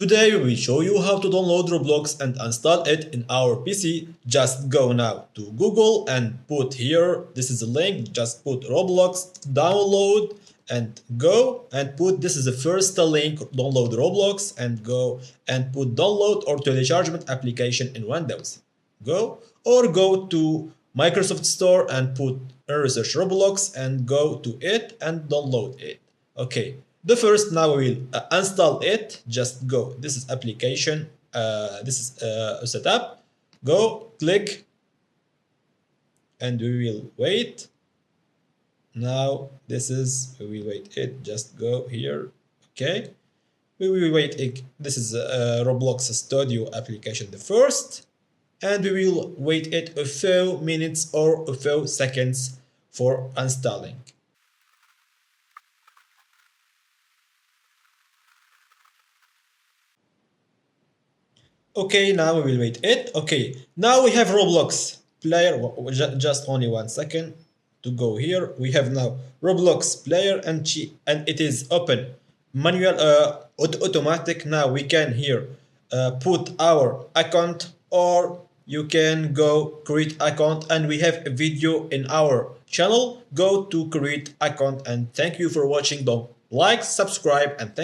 Today we will show you how to download Roblox and install it in our PC. Just go now to Google and put here, this is the link, just put Roblox, download and go and put, this is the first link, download Roblox and go and put download or telechargement application in Windows. Go or go to Microsoft Store and put research Roblox and go to it and download it. Okay, the first now we will install it. Just go. This is application. This is a setup. Go click and we will wait. Now this is we will wait it. Just go here. Okay, we will wait it. This is Roblox Studio application the first, and we will wait it a few minutes or a few seconds for installing. Okay, now we will wait it. Okay, now we have Roblox player. Just only 1 second to go here. We have now Roblox player and it is open. Manual automatic. Now we can here put our account or you can go create account and we have a video in our channel. Go to create account and thank you for watching. Don't like, subscribe and thank